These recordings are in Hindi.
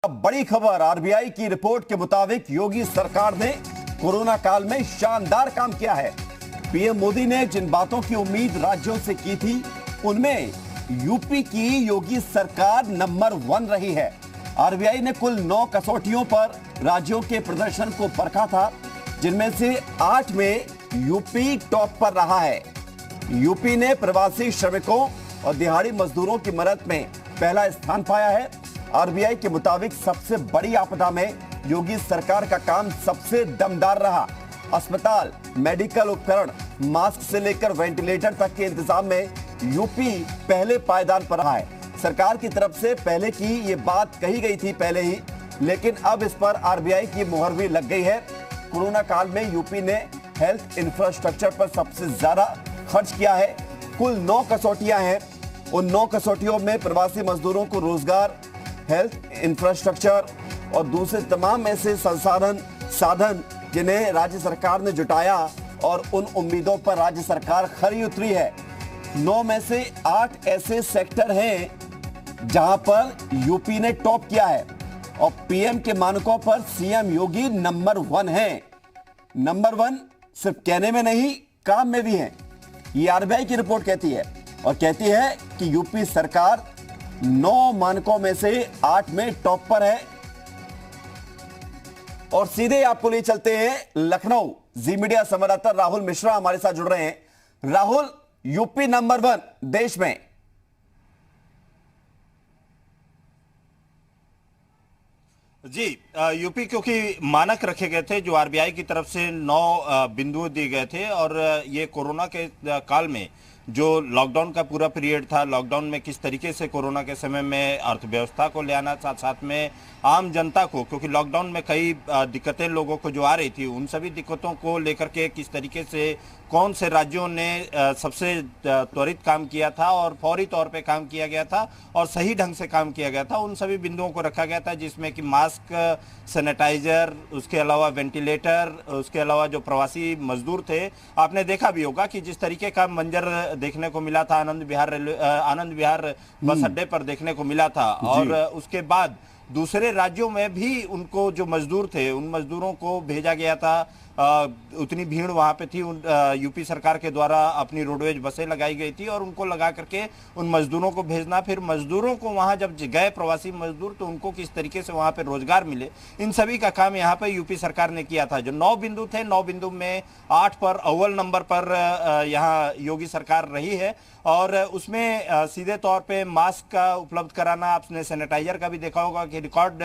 अब बड़ी खबर, आरबीआई की रिपोर्ट के मुताबिक योगी सरकार ने कोरोना काल में शानदार काम किया है। पीएम मोदी ने जिन बातों की उम्मीद राज्यों से की थी, उनमें यूपी की योगी सरकार नंबर 1 रही है। आरबीआई ने कुल 9 कसौटियों पर राज्यों के प्रदर्शन को परखा था, जिनमें से 8 में यूपी टॉप पर रहा है। यूपी ने प्रवासी श्रमिकों और दिहाड़ी मजदूरों की मदद में पहला स्थान पाया है। आरबीआई के मुताबिक सबसे बड़ी आपदा में योगी सरकार का काम सबसे दमदार रहा। अस्पताल, मेडिकल उपकरण, मास्क से लेकर वेंटिलेटर तक के इंतजाम में यूपी पहले पायदान पर रहा है। सरकार की तरफ से पहले की ये बात कही गई थी पहले ही, लेकिन अब इस पर आरबीआई की मुहर भी लग गई है। कोरोना काल में यूपी ने हेल्थ इंफ्रास्ट्रक्चर पर सबसे ज्यादा खर्च किया है। कुल 9 कसौटियां हैं। उन 9 कसौटियों में प्रवासी मजदूरों को रोजगार, हेल्थ इंफ्रास्ट्रक्चर और दूसरे तमाम ऐसे साधन जिन्हें राज्य सरकार ने जुटाया और उन उम्मीदों पर राज्य सरकार खरी उतरी है। 9 में से 8 ऐसे सेक्टर हैं जहां पर यूपी ने टॉप किया है और पीएम के मानकों पर सीएम योगी नंबर 1 है। नंबर 1 सिर्फ कहने में नहीं, काम में भी है। ये आरबीआई की रिपोर्ट कहती है और कहती है कि यूपी सरकार 9 मानकों में से 8 में टॉप पर है। और सीधे आपको ले चलते हैं लखनऊ। जी मीडिया संवाददाता राहुल मिश्रा हमारे साथ जुड़ रहे हैं। राहुल, यूपी नंबर 1 देश में। जी, यूपी क्योंकि मानक रखे गए थे जो आरबीआई की तरफ से 9 बिंदु दिए गए थे, और ये कोरोना के काल में जो लॉकडाउन का पूरा पीरियड था, लॉकडाउन में किस तरीके से कोरोना के समय में अर्थव्यवस्था को ले आना, साथ साथ में आम जनता को, क्योंकि लॉकडाउन में कई दिक्कतें लोगों को जो आ रही थी, उन सभी दिक्कतों को लेकर के किस तरीके से कौन से राज्यों ने सबसे त्वरित काम किया था और फौरी तौर पे काम किया गया था और सही ढंग से काम किया गया था, उन सभी बिंदुओं को रखा गया था, जिसमें कि मास्क, सैनिटाइजर, उसके अलावा वेंटिलेटर, उसके अलावा जो प्रवासी मजदूर थे, आपने देखा भी होगा कि जिस तरीके का मंजर देखने को मिला था आनंद विहार बस अड्डे पर देखने को मिला था। और उसके बाद दूसरे राज्यों में भी उनको जो मजदूर थे, उन मजदूरों को भेजा गया था। उतनी भीड़ वहां पे थी। यूपी सरकार के द्वारा अपनी रोडवेज बसें लगाई गई थी और उनको लगा करके उन मजदूरों को भेजना, फिर मजदूरों को वहां जब गए प्रवासी मजदूर, तो उनको किस तरीके से वहां पे रोजगार मिले, इन सभी का काम यहाँ पे यूपी सरकार ने किया था। जो 9 बिंदु थे, 9 बिंदु में 8 पर अव्वल नंबर पर यहाँ योगी सरकार रही है। और उसमें सीधे तौर पे मास्क का उपलब्ध कराना, आपने सैनिटाइजर का भी देखा होगा कि रिकॉर्ड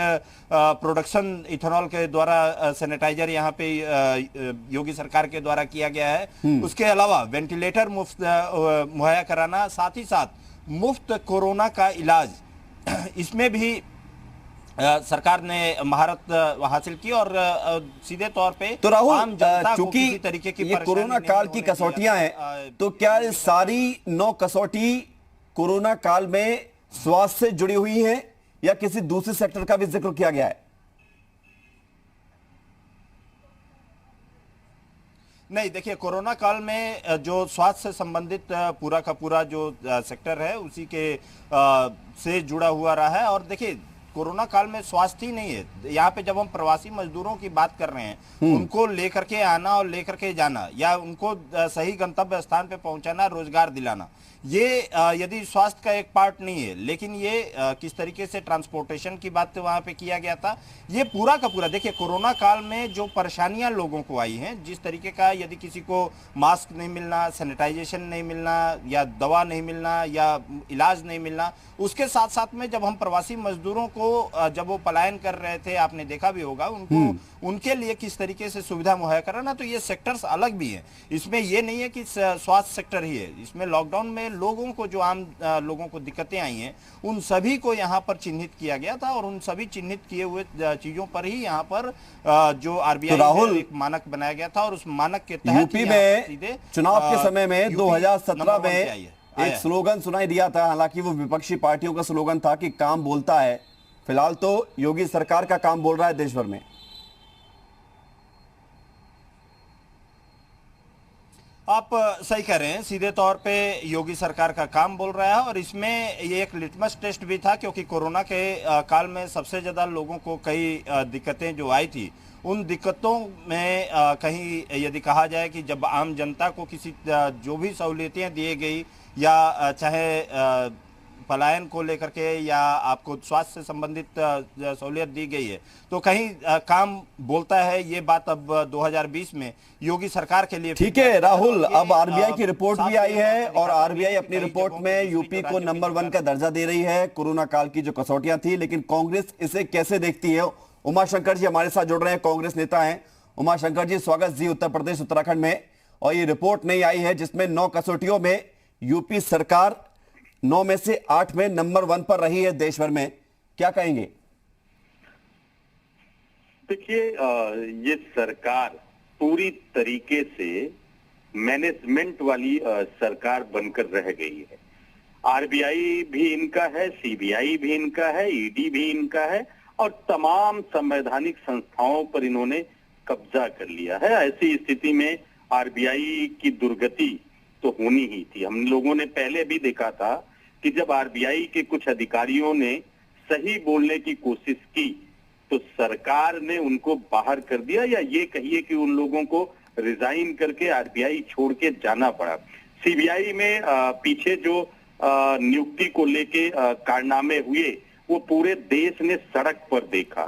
प्रोडक्शन इथेनॉल के द्वारा सैनिटाइजर यहाँ पे योगी सरकार के द्वारा किया गया है। उसके अलावा वेंटिलेटर मुफ्त मुहैया कराना, साथ ही साथ मुफ्त कोरोना का इलाज, इसमें भी सरकार ने महारत हासिल की। और सीधे तौर पे तो राहुल, आम जनता को चूंकि किसी तरीके की ये कोरोना काल की कसौटियां हैं, तो क्या ये सारी 9 कसौटी कोरोना काल में स्वास्थ्य से जुड़ी हुई है या किसी दूसरे सेक्टर का भी जिक्र किया गया है? नहीं, देखिए, कोरोना काल में जो स्वास्थ्य से संबंधित पूरा का पूरा जो सेक्टर है, उसी के से जुड़ा हुआ रहा है। और देखिए, कोरोना काल में स्वास्थ्य ही नहीं है। यहाँ पे जब हम प्रवासी मजदूरों की बात कर रहे हैं, उनको लेकर के आना और लेकर के जाना, या उनको सही गंतव्य स्थान पे पहुंचाना, रोजगार दिलाना, ये यदि स्वास्थ्य का एक पार्ट नहीं है, लेकिन ये किस तरीके से ट्रांसपोर्टेशन की बात वहां पे किया गया था, ये पूरा का पूरा। देखिए, कोरोना काल में जो परेशानियां लोगों को आई हैं, जिस तरीके का, यदि किसी को मास्क नहीं मिलना, सैनिटाइजेशन नहीं मिलना, या दवा नहीं मिलना, या इलाज नहीं मिलना, उसके साथ साथ में जब हम प्रवासी मजदूरों को जब वो पलायन कर रहे थे, आपने देखा भी होगा, उनको उनके लिए किस तरीके से सुविधा मुहैया कराना, तो ये सेक्टर्स अलग भी हैं। इसमें ये नहीं है कि स्वास्थ्य सेक्टर ही है, इसमें लॉकडाउन में लोगों को, जो आम लोगों को दिक्कतें आई हैं, उन सभी को यहाँ पर चिन्हित किया गया था। और उन सभी चिन्हित किए हुए चीजों पर ही यहाँ पर जो आरबीआई राहुल, एक मानक बनाया गया था, और उस मानक के तहत यूपी में चुनाव के समय में 2017 में एक स्लोगन सुनाई दिया था, हालांकि वो विपक्षी पार्टियों का स्लोगन था कि काम बोलता है। फिलहाल तो योगी सरकार का काम बोल रहा है देश भर में। आप सही कह रहे हैं, सीधे तौर पे योगी सरकार का काम बोल रहा है। और इसमें ये एक लिटमस टेस्ट भी था, क्योंकि कोरोना के काल में सबसे ज्यादा लोगों को कई दिक्कतें जो आई थी, उन दिक्कतों में कहीं यदि कहा जाए कि जब आम जनता को किसी जो भी सहूलियतें दी गई, या चाहे पलायन को लेकर के या आपको स्वास्थ्य से संबंधित सहूलियत दी गई है, तो कहीं काम बोलता है। ये बात अब 2020 में योगी सरकार के लिए ठीक है राहुल, अब आरबीआई की रिपोर्ट भी आई है और आरबीआई अपनी रिपोर्ट में यूपी को नंबर 1 का दर्जा दे रही है कोरोना काल की जो कसौटियां थी। लेकिन कांग्रेस इसे कैसे देखती है? उमाशंकर जी हमारे साथ जुड़ रहे हैं, कांग्रेस नेता हैं। उमाशंकर जी, स्वागत जी उत्तर प्रदेश उत्तराखंड में। और ये रिपोर्ट नहीं आई है जिसमें 9 कसौटियों में यूपी सरकार 9 में से 8 में नंबर 1 पर रही है देश भर में, क्या कहेंगे? देखिए, ये सरकार पूरी तरीके से मैनेजमेंट वाली सरकार बनकर रह गई है। आरबीआई भी इनका है, सीबीआई भी इनका है, ईडी भी इनका है, और तमाम संवैधानिक संस्थाओं पर इन्होंने कब्जा कर लिया है। ऐसी स्थिति में आरबीआई की दुर्गति तो होनी ही थी। हम लोगों ने पहले भी देखा था कि जब आरबीआई के कुछ अधिकारियों ने सही बोलने की कोशिश की तो सरकार ने उनको बाहर कर दिया, या ये कहिए कि उन लोगों को रिजाइन करके आरबीआई छोड़ के जाना पड़ा। सीबीआई में पीछे जो नियुक्ति को लेके कारनामे हुए, वो पूरे देश ने सड़क पर देखा।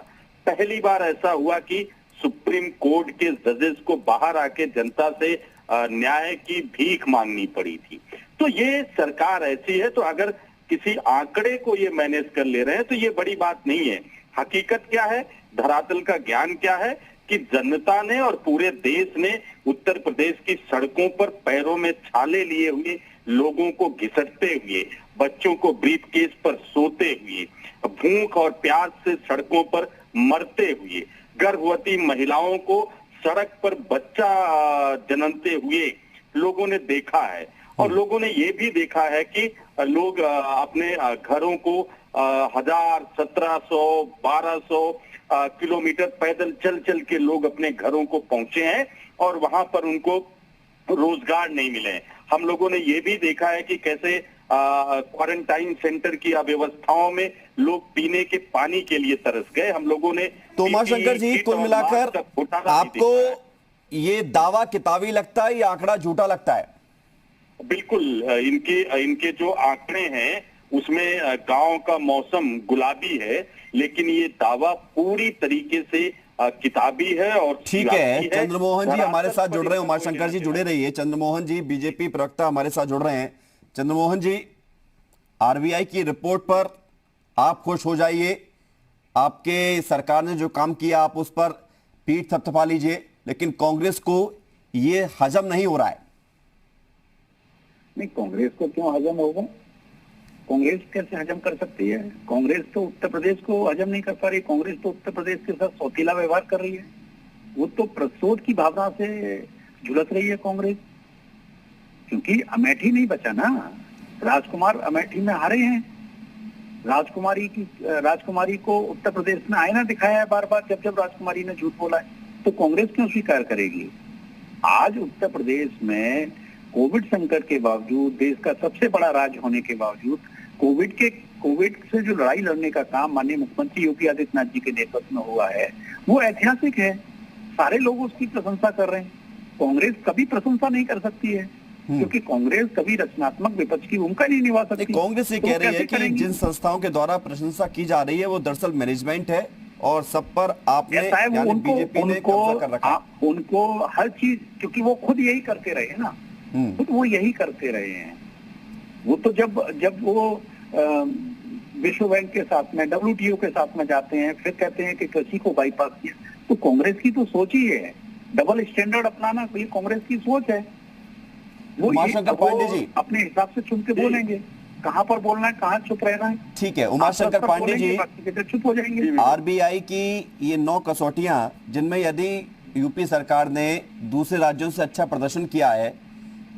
पहली बार ऐसा हुआ कि सुप्रीम कोर्ट के जजेस को बाहर आके जनता से न्याय की भीख मांगनी पड़ी थी। तो ये सरकार ऐसी है, तो अगर किसी आंकड़े को ये मैनेज कर ले रहे हैं तो ये बड़ी बात नहीं है। हकीकत क्या है, धरातल का ज्ञान क्या है कि जनता ने और पूरे देश ने उत्तर प्रदेश की सड़कों पर पैरों में छाले लिए हुए लोगों को घिसटते हुए, बच्चों को ब्रीफकेस पर सोते हुए, भूख और प्यास से सड़कों पर मरते हुए, गर्भवती महिलाओं को सड़क पर बच्चा जन्मते हुए लोगों ने देखा है। और लोगों ने ये भी देखा है कि लोग अपने घरों को 1000, 1700, 1200 किलोमीटर पैदल चल चल के लोग अपने घरों को पहुंचे हैं, और वहां पर उनको रोजगार नहीं मिले। हम लोगों ने ये भी देखा है कि कैसे क्वारंटाइन सेंटर की अव्यवस्थाओं में लोग पीने के पानी के लिए तरस गए। हम लोगों ने तो उमाशंकर जी, कुल मिलाकर आपको ये दावा किताबी लगता है या आंकड़ा झूठा लगता है? बिल्कुल, इनके जो आंकड़े हैं उसमें गांव का मौसम गुलाबी है, लेकिन ये दावा पूरी तरीके से किताबी है। और ठीक है, चंद्रमोहन जी हमारे साथ जुड़ रहे हैं। उमाशंकर जी जुड़े रहिए। चंद्रमोहन जी बीजेपी प्रवक्ता हमारे साथ जुड़ रहे हैं। चंद्रमोहन जी, आरबीआई की रिपोर्ट पर आप खुश हो जाइए, आपके सरकार ने जो काम किया आप उस पर पीठ थपथपा लीजिए, लेकिन कांग्रेस को ये हजम नहीं हो रहा है। नहीं, कांग्रेस को क्यों हजम होगा? कांग्रेस कैसे हजम कर सकती है? कांग्रेस तो उत्तर प्रदेश को हजम नहीं कर पा रही। कांग्रेस तो उत्तर प्रदेश के साथ सौतीला व्यवहार कर रही है। वो तो प्रसोद की भावना से झुलस रही है कांग्रेस, क्योंकि अमेठी नहीं बचा ना। राजकुमार अमेठी में हारे हैं। राजकुमारी को उत्तर प्रदेश में आईना दिखाया है बार बार, जब राजकुमारी ने झूठ बोला है। तो कांग्रेस क्यों स्वीकार करेगी? आज उत्तर प्रदेश में कोविड संकट के बावजूद, देश का सबसे बड़ा राज्य होने के बावजूद, कोविड से जो लड़ाई लड़ने का काम माननीय मुख्यमंत्री योगी आदित्यनाथ जी के नेतृत्व में हुआ है, वो ऐतिहासिक है। सारे लोग उसकी प्रशंसा कर रहे हैं। कांग्रेस कभी प्रशंसा नहीं कर सकती है, क्योंकि कांग्रेस कभी रचनात्मक विपक्ष की भूमिका नहीं निभा सकती। कांग्रेस ये कह रही है कि जिन संस्थाओं के द्वारा प्रशंसा की जा रही है वो दरअसल मैनेजमेंट है, और सब पर आपने यानी बीजेपी ने कब्जा कर रखा है। उनको हर चीज, क्योंकि वो खुद यही करते रहे हैं ना, खुद वो यही करते रहे हैं। वो तो जब वो विश्व बैंक के साथ में, WTO के साथ में जाते हैं, फिर कहते हैं कि कृषि को बाईपास किया, तो कांग्रेस की तो सोच ही है डबल स्टैंडर्ड अपनाना। ये कांग्रेस की सोच है। वो पांडे जी अपने हिसाब से चुन के बोलेंगे, कहां पर बोलना है, कहां चुप रहना है। ठीक है, उमाशंकर पांडे जी, चुप हो जाएंगे। आरबीआई की ये 9 कसौटियां, जिनमें यदि यूपी सरकार ने दूसरे राज्यों से अच्छा प्रदर्शन किया है,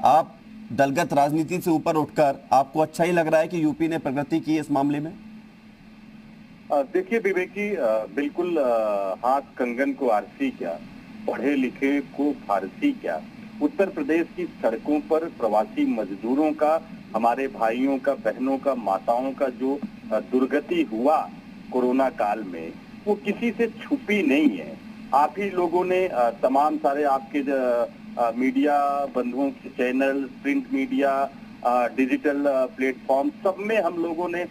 आप दलगत राजनीति से ऊपर उठकर आपको अच्छा ही लग रहा है कि यूपी ने प्रगति की इस मामले में? देखिए विवेकी, बिल्कुल हाथ कंगन को आरसी क्या, पढ़े लिखे को फारसी क्या। उत्तर प्रदेश की सड़कों पर प्रवासी मजदूरों का, हमारे भाइयों का, बहनों का, माताओं का जो दुर्गति हुआ कोरोना काल में, वो किसी से छुपी नहीं है। आप ही लोगों ने तमाम सारे आपके मीडिया बंधुओं के channel, print media, digital platform, सब में हम लोगों ने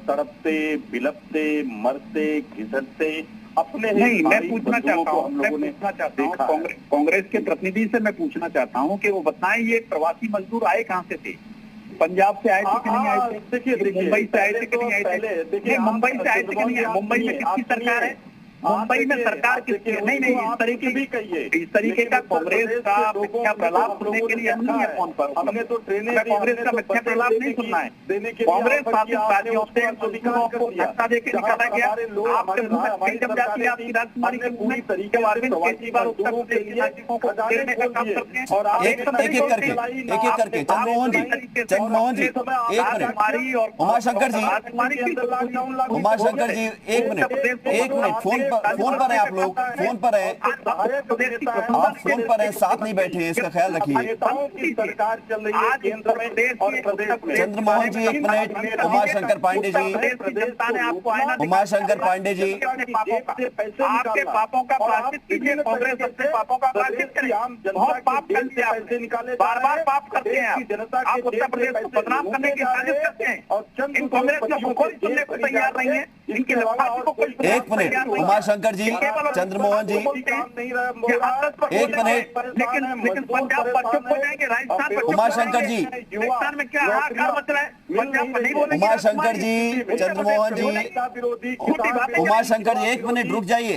तड़पते, बिलपते, मरते, घिसटते अपने नहीं, मैं पूछना चाहता हूँ, कांग्रेस के प्रतिनिधि से मैं पूछना चाहता हूँ कि वो बताएं ये प्रवासी मजदूर आए कहाँ से थे? पंजाब से आए थे कि नहीं आए थे? देखिए, मुंबई से आए थे कि नहीं आए थे? मुंबई से आए थे कि नहीं? मुंबई में किसकी सरकार है? मुंबई में सरकार किसकी है? नहीं, इस तरीके का कांग्रेस का मिथ्या प्रलाप सुनने के लिए हम नहीं है फोन पर। हमने तो ट्रेनें, कांग्रेस का मिथ्या प्रलाप नहीं सुनना है। कांग्रेस शासित राज्यों से मजदूरों को धक्का देकर निकाला गया। आपके मुंह में कई जम जाती है आपकी राजकुमारी के मुंह में। अरविंद केजरीवाल उत्तर प्रदेश के नागरिकों को देने का काम करते हैं और एक एक करके चंद्रमोहन जी, एक मिनट, उमाशंकर जी, एक मिनट, फोन पर है आप लोग, फोन पर है आप, फोन पर है, साथ नहीं बैठे हैं, इसका ख्याल रखिए। सरकार चल रही है केंद्र में और प्रदेश में। चंद्रमोहन जी एक मिनट, उमाशंकर पांडे जी, उमाशंकर पांडे जी, आपके पापों का प्रायश्चित कीजिए, कांग्रेस अपने पापों का प्रायश्चित करे। बहुत पाप करते हैं, पैसे निकाले, बार-बार पाप करते हैं आप उत्तर प्रदेश को बदनाम करने की साजिश करते हैं और इन कांग्रेस का कोई सुनने को तैयार नहीं है। इनके एक मिनट, उमाशंकर जी, चंद्रमोहन जी, एक मिनट, लेकिन पंजाब पर चुप हो जाएंगे, राजस्थान पर उमाशंकर जी, राजस्थान में क्या हाहाकार मच रहा है, पंजाब पर नहीं बोलेंगे। उमाशंकर जी, चंद्रमोहन जी, उमाशंकर जी, एक मिनट रुक जाइए।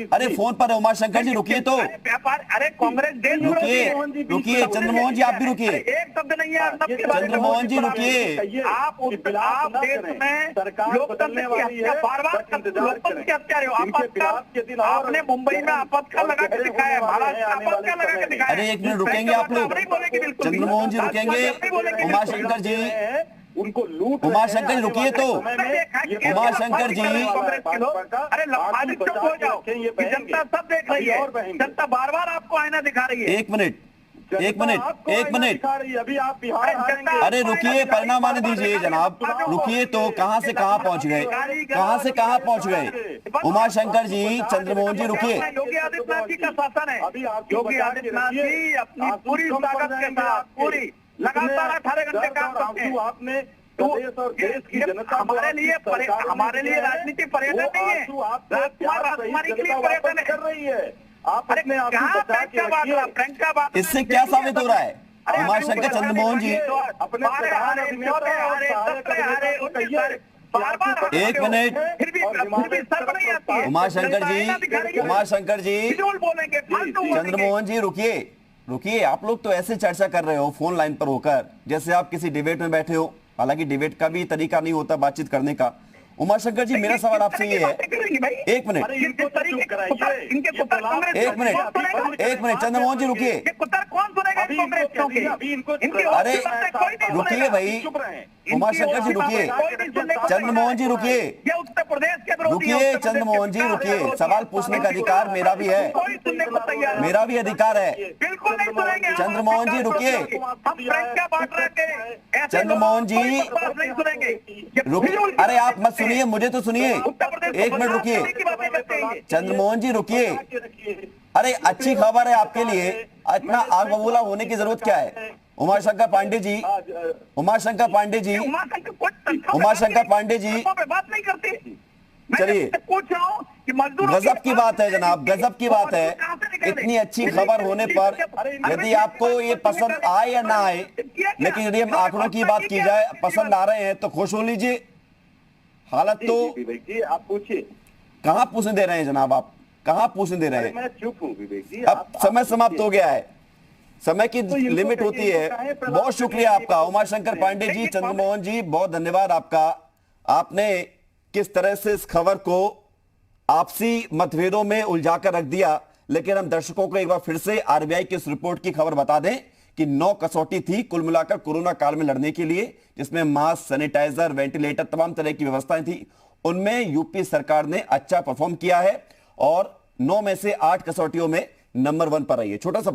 अरे फोन पर है उमाशंकर जी, रुकिए तो, व्यापार, अरे कांग्रेस देश रुकिए, चंद्रमोहन जी आप भी रुकिए, एक शब्द नहीं है चंद्रमोहन जी रुकिए। आप देश में लोकतंत्र की हत्या बार-बार लोकतंत्र की हत्या आपने मुंबई में आपातकाल लगा के दिखाया है, महाराष्ट्र में आपातकाल लगा के दिखाया है। अरे एक मिनट रुकेंगे आप लोग, चंद्रमोहन जी रुकेंगे, उमाशंकर जी, उनको लूट, उमाशंकर जी रुकिए तो, उमाशंकर जी, अरे चुप हो जाओ, जनता सब देख रही है, जनता बार-बार आपको आईना दिखा रही है। एक मिनट, अभी आप बिहार, अरे रुकिए, परिणाम आने दीजिए जनाब, रुकिए तो, कहां से कहां पहुंच गए, कहां से कहां पहुंच गए? उमाशंकर जी, चंद्रमोहन जी रुकिए। योगी आदित्यनाथ जी का शासन है, योगी आदित्यनाथ जी अपनी पूरी ताकत के साथ, पूरी लगातार 18 घंटे काम करते हैं। आपने प्रदेश और देश की जनता, हमारे लिए राजनीति पर्यटन नहीं है, राजकुमारी के लिए पर्यटन कर रही है। आप अपने आप को बचा के रखिए। इससे क्या साबित हो रहा है? उमाशंकर, चंद्रमोहन जी, एक मिनट, उमाशंकर जी, उमाशंकर जी, चंद्रमोहन जी रुकिए, आप लोग तो ऐसे चर्चा कर रहे हो फोन लाइन पर होकर जैसे आप किसी डिबेट में बैठे हो, हालांकि डिबेट का भी तरीका नहीं होता बातचीत करने का। उमाशंकर जी, मेरा सवाल आपसे ये है, एक मिनट, चंद्रमोहन जी रुकिए, अरे रुकिए भाई, उमाशंकर जी रुकिए, चंद्रमोहन जी रुकिए, उत्तर प्रदेश के रुकिए, चंद्रमोहन जी रुकिए, सवाल पूछने का अधिकार मेरा भी है, मेरा भी अधिकार है। बिल्कुल नहीं सुनेंगे चंद्रमोहन जी रुकिए, चंद्रमोहन जी रुकिए, अरे आप मत सुनिए, मुझे तो सुनिए, एक मिनट रुकिए, चंद्रमोहन जी रुकिए। अरे अच्छी खबर है आपके लिए, इतना आग बबूला होने की जरूरत क्या है? उमाशंकर पांडे जी, उमाशंकर पांडे जी, उमाशंकर पांडे जी, बात नहीं करते। चलिए, पूछ रहा हूँ कि मजदूर, गजब की बात है जनाब, गजब की बात है। इतनी अच्छी खबर होने पर यदि आपको ये पसंद आए या ना आए, लेकिन यदि हम आंकड़ों की बात की जाए, पसंद आ रहे हैं तो खुश हो लीजिए। हालत तो विवेक जी आप पूछिए, कहाँ पूछने दे रहे हैं जनाब, आप कहाँ पूछने दे रहे हैं? मैं चुप हूँ विवेक जी, अब समय समाप्त हो गया है, समय की लिमिट होती है। बहुत शुक्रिया आपका उमाशंकर पांडे जी, चंद्रमोहन जी, बहुत धन्यवाद आपका। आपने किस तरह से इस खबर को आपसी मतभेदों में उलझाकर रख दिया। लेकिन हम दर्शकों को एक बार फिर से आरबीआई की इस रिपोर्ट की खबर बता दें कि 9 कसौटी थी कुल मिलाकर कोरोना काल में लड़ने के लिए, जिसमें मास्क, सैनिटाइजर, वेंटिलेटर, तमाम तरह की व्यवस्थाएं थी। उनमें यूपी सरकार ने अच्छा परफॉर्म किया है और 9 में से 8 कसौटियों में नंबर 1 पर रही है। छोटा सा